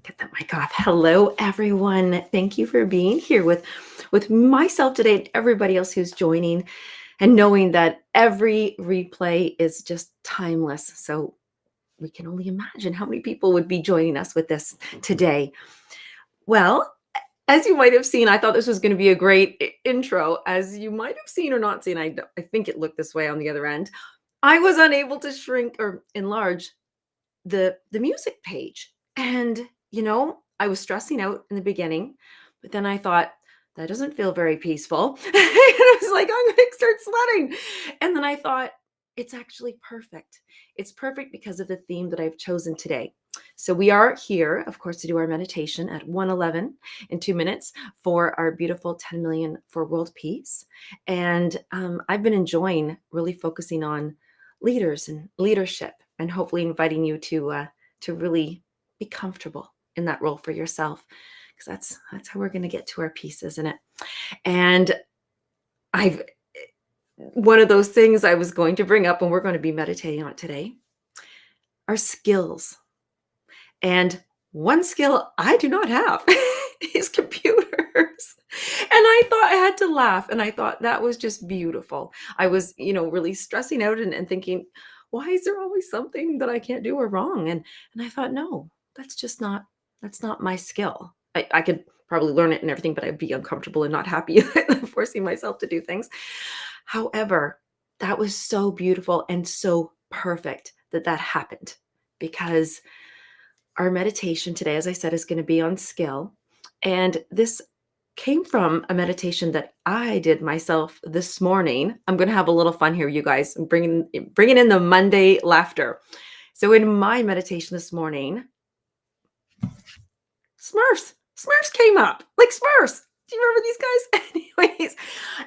Get that mic off. Hello, everyone. Thank you for being here with myself today and everybody else who's joining, and knowing that every replay is just timeless. So we can only imagine how many people would be joining us with this today. Well, as you might have seen, I thought this was going to be a great intro. As you might have seen or not seen, I think it looked this way on the other end. I was unable to shrink or enlarge the music page. And I was stressing out in the beginning, but then I thought that doesn't feel very peaceful. And I was like, I'm going to start sweating. And then I thought it's actually perfect. It's perfect because of the theme that I've chosen today. So we are here, of course, to do our meditation at 1:11 in 2 minutes for our beautiful 10 million for world peace. And I've been enjoying really focusing on leaders and leadership, and hopefully inviting you to really be comfortable in that role for yourself. because that's how we're going to get to our peace, isn't it? And I've one of those things I was going to bring up, and we're going to be meditating on it today, are skills. And one skill I do not have is computers. And I thought I had to laugh. And I thought that was just beautiful. I was, really stressing out and thinking, why is there always something that I can't do or wrong? And I thought, no, that's not my skill. I could probably learn it and everything, but I'd be uncomfortable and not happy forcing myself to do things. However, that was so beautiful and so perfect that happened, because our meditation today, as I said, is going to be on skill. And this came from a meditation that I did myself this morning. I'm going to have a little fun here, you guys. I'm bringing in the Monday laughter. So in my meditation this morning, Smurfs came up, like Smurfs. Do you remember these guys? Anyways,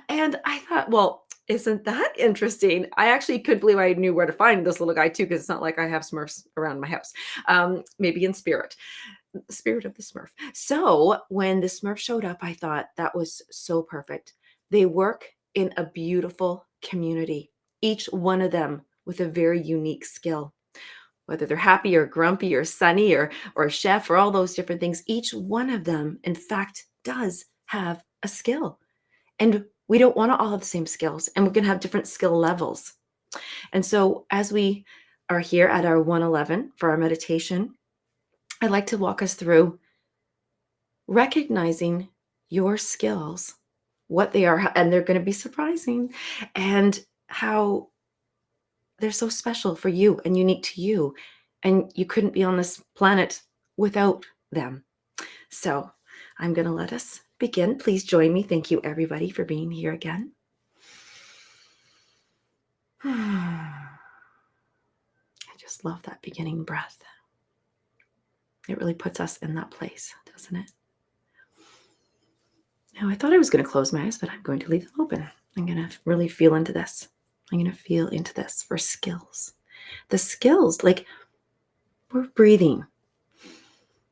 and I thought, well, isn't that interesting? I actually couldn't believe I knew where to find this little guy too, because it's not like I have Smurfs around my house. Maybe in spirit, the spirit of the Smurf. So when the Smurf showed up, I thought that was so perfect. They work in a beautiful community, each one of them with a very unique skill. Whether they're happy or grumpy or sunny or chef or all those different things, each one of them, in fact, does have a skill. And we don't want to all have the same skills, and we're going to have different skill levels. And so as we are here at our 111 for our meditation, I'd like to walk us through recognizing your skills, what they are, and they're going to be surprising, and how they're so special for you and unique to you. And you couldn't be on this planet without them. So I'm going to let us begin. Please join me. Thank you, everybody, for being here again. I just love that beginning breath. It really puts us in that place, doesn't it? Now, I thought I was going to close my eyes, but I'm going to leave them open. I'm going to really feel into this. I'm going to feel into this for skills. The skills, like we're breathing.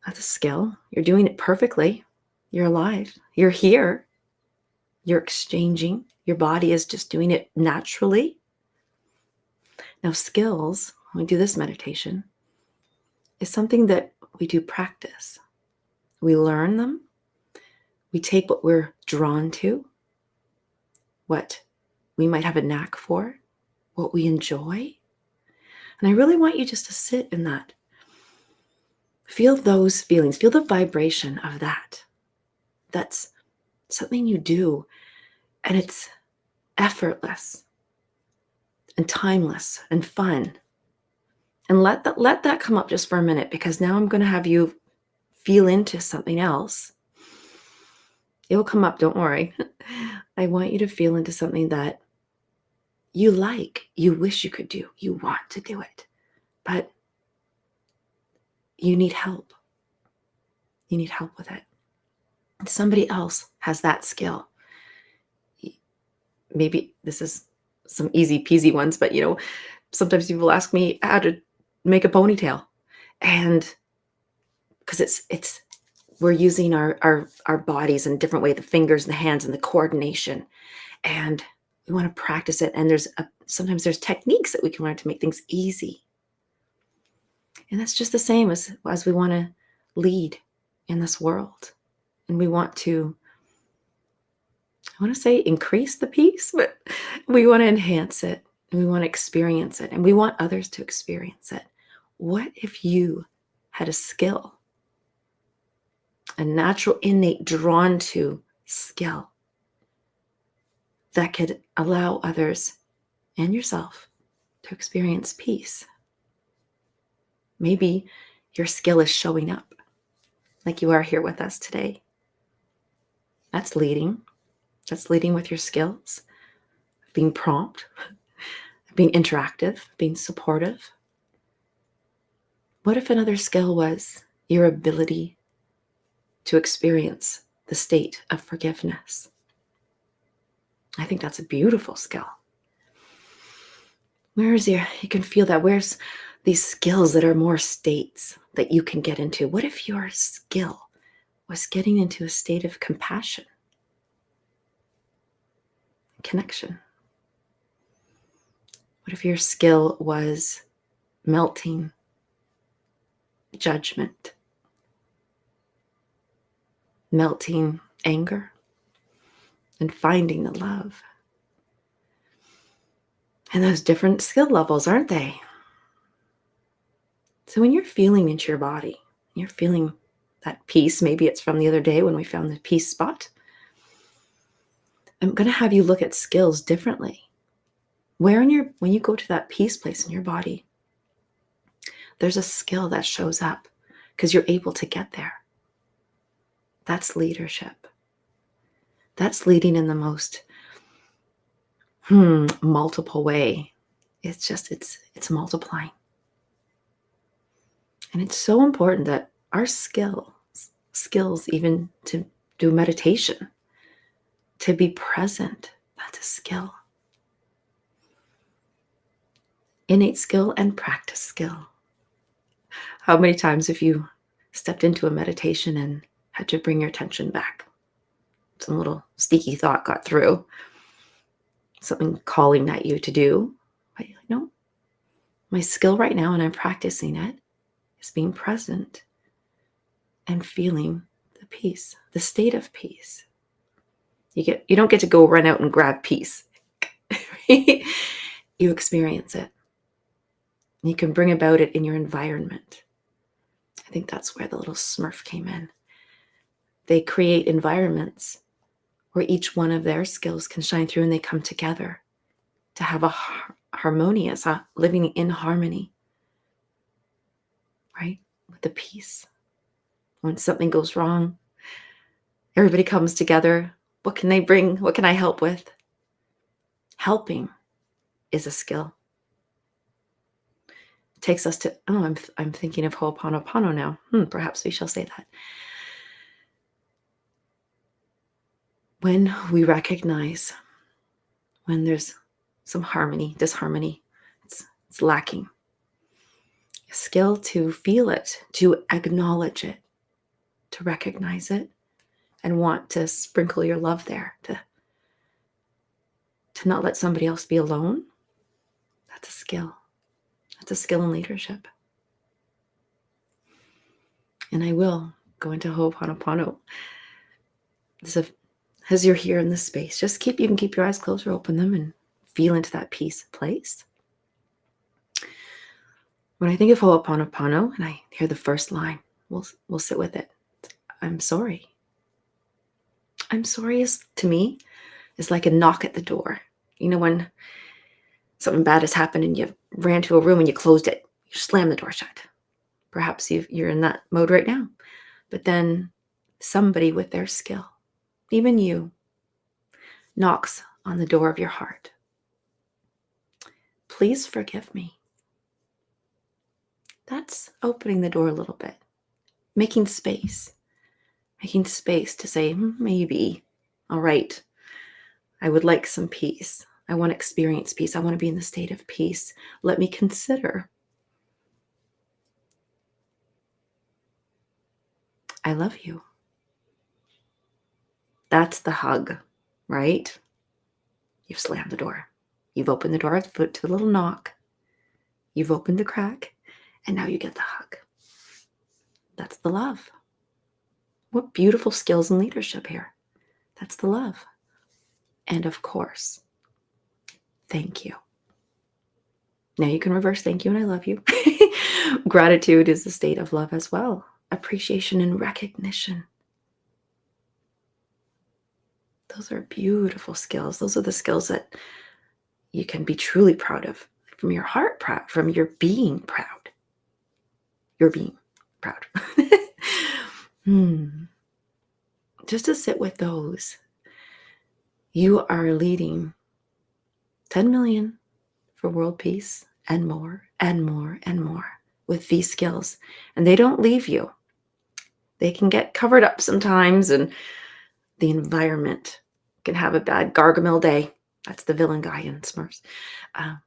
That's a skill. You're doing it perfectly. You're alive. You're here. You're exchanging. Your body is just doing it naturally. Now, skills, when we do this meditation, is something that we do practice. We learn them. We take what we're drawn to, what we might have a knack for, what we enjoy. And I really want you just to sit in that. Feel those feelings. Feel the vibration of that. That's something you do, and it's effortless and timeless and fun. And let that come up just for a minute, because now I'm going to have you feel into something else. It will come up, don't worry. I want you to feel into something that you like, you wish you could do, you want to do it, but you need help. You need help with it. Somebody else has that skill. Maybe this is some easy peasy ones, but sometimes people ask me how to make a ponytail, and because it's we're using our bodies in a different way, the fingers and the hands and the coordination, and we want to practice it. And sometimes there's techniques that we can learn to make things easy. And that's just the same as we want to lead in this world, and we want to, I want to say increase the peace, but we want to enhance it, and we want to experience it, and we want others to experience it. What if you had a skill, a natural, innate, drawn to skill that could allow others and yourself to experience peace? Maybe your skill is showing up like you are here with us today. That's leading. That's leading with your skills, being prompt, being interactive, being supportive. What if another skill was your ability to experience the state of forgiveness? I think that's a beautiful skill. You can feel that. Where's these skills that are more states that you can get into? What if your skill was getting into a state of compassion, connection? What if your skill was melting judgment, melting anger, and finding the love? And those different skill levels, aren't they? So when you're feeling into your body, you're feeling that peace, maybe it's from the other day when we found the peace spot. I'm going to have you look at skills differently. When you go to that peace place in your body, there's a skill that shows up because you're able to get there. That's leadership. That's leading in the most multiple way. It's multiplying. And it's so important that our skills even to do meditation, to be present, that's a skill. Innate skill and practice skill. How many times have you stepped into a meditation and had to bring your attention back? Some little sneaky thought got through, something calling at you to do. But you're like, no, my skill right now, and I'm practicing it, is being present and feeling the peace, the state of peace. You don't get to go run out and grab peace. You experience it. You can bring about it in your environment. I think that's where the little Smurf came in. They create environments where each one of their skills can shine through and they come together to have a harmonious, living in harmony, right? With the peace. When something goes wrong, everybody comes together. What can they bring? What can I help with? Helping is a skill. It takes us to, I'm thinking of Ho'oponopono now. Perhaps we shall say that. When we recognize when there's some disharmony, it's lacking. A skill to feel it, to acknowledge it, to recognize it, and want to sprinkle your love there, to not let somebody else be alone. That's a skill. That's a skill in leadership. And I will go into Ho'oponopono. As you're here in this space, you can keep your eyes closed or open them and feel into that peace place. When I think of Ho'oponopono and I hear the first line, we'll sit with it. I'm sorry. I'm sorry to me is like a knock at the door. You know, when something bad has happened and you ran to a room and you closed it, you slammed the door shut. Perhaps you're in that mode right now. But then somebody with their skill, even you, knocks on the door of your heart. Please forgive me. That's opening the door a little bit, making space to say, maybe, all right, I would like some peace. I want to experience peace. I want to be in the state of peace. Let me consider. I love you. That's the hug, right? You've slammed the door. You've opened the door to a little knock. You've opened the crack, and now you get the hug. That's the love. What beautiful skills in leadership here. That's the love. And of course, thank you. Now you can reverse thank you and I love you. Gratitude is a state of love as well. Appreciation and recognition. Those are beautiful skills. Those are the skills that you can be truly proud of. From your heart proud, from your being proud. You're being proud. Just to sit with those. You are leading 10 million for world peace and more and more and more with these skills. And they don't leave you. They can get covered up sometimes, and the environment can have a bad Gargamel day. That's the villain guy in Smurfs.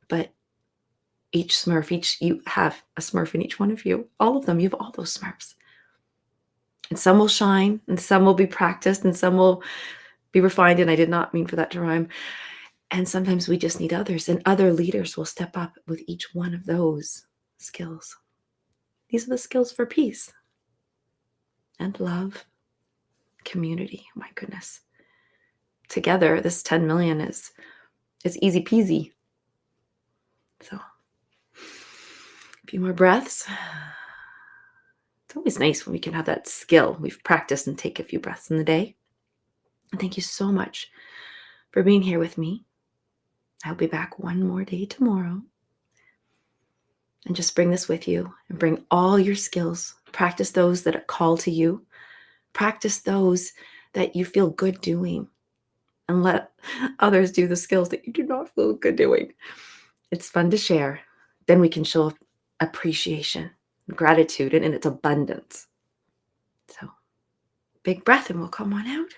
But each Smurf, you have a Smurf in each one of you. All of them, you have all those Smurfs. And some will shine, and some will be practiced, and some will be refined. And I did not mean for that to rhyme. And sometimes we just need others, and other leaders will step up with each one of those skills. These are the skills for peace and love, community. My goodness. Together, this 10 million is easy peasy. So, a few more breaths. It's always nice when we can have that skill. We've practiced and take a few breaths in the day. And thank you so much for being here with me. I'll be back one more day tomorrow. And just bring this with you and bring all your skills. Practice those that call to you. Practice those that you feel good doing. And let others do the skills that you do not feel good doing. It's fun to share. Then we can show appreciation, gratitude, and in its abundance. So, big breath and we'll come on out.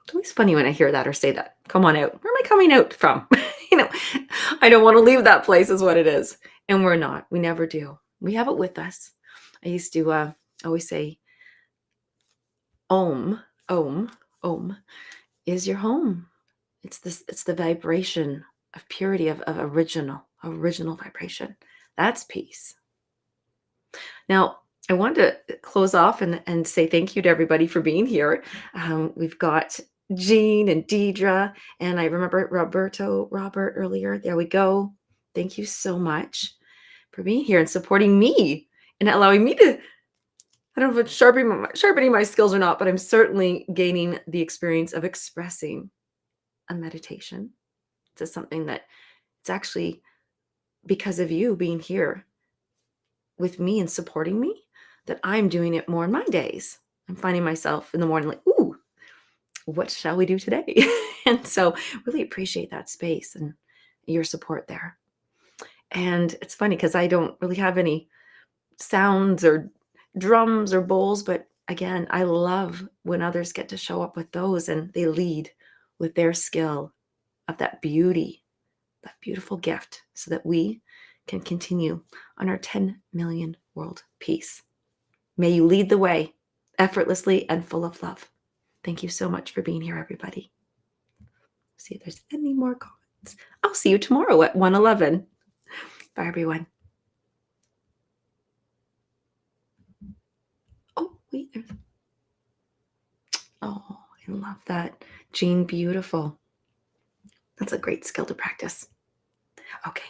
It's always funny when I hear that or say that. Come on out. Where am I coming out from? you know, I don't want to leave that place is what it is. And we're not. We never do. We have it with us. I used to always say, Om, Om is your home. It's the vibration of purity, of original vibration. That's peace. Now, I want to close off and say thank you to everybody for being here. We've got Jean and Deidre, and I remember Robert earlier. There we go. Thank you so much for being here and supporting me and allowing me to, I don't know if it's sharpening my skills or not, but I'm certainly gaining the experience of expressing a meditation to something that it's actually because of you being here with me and supporting me that I'm doing it more in my days. I'm finding myself in the morning like, ooh, what shall we do today? And so really appreciate that space and your support there. And it's funny because I don't really have any sounds or drums or bowls, but again, I love when others get to show up with those and they lead with their skill of that beauty, that beautiful gift, so that we can continue on our 10 million world peace. May you lead the way effortlessly and full of love. Thank you so much for being here, everybody. See if there's any more comments. I'll see you tomorrow at 1:11. Bye, everyone. Oh, wait. Oh, I love that. Jean, beautiful. That's a great skill to practice. Okay.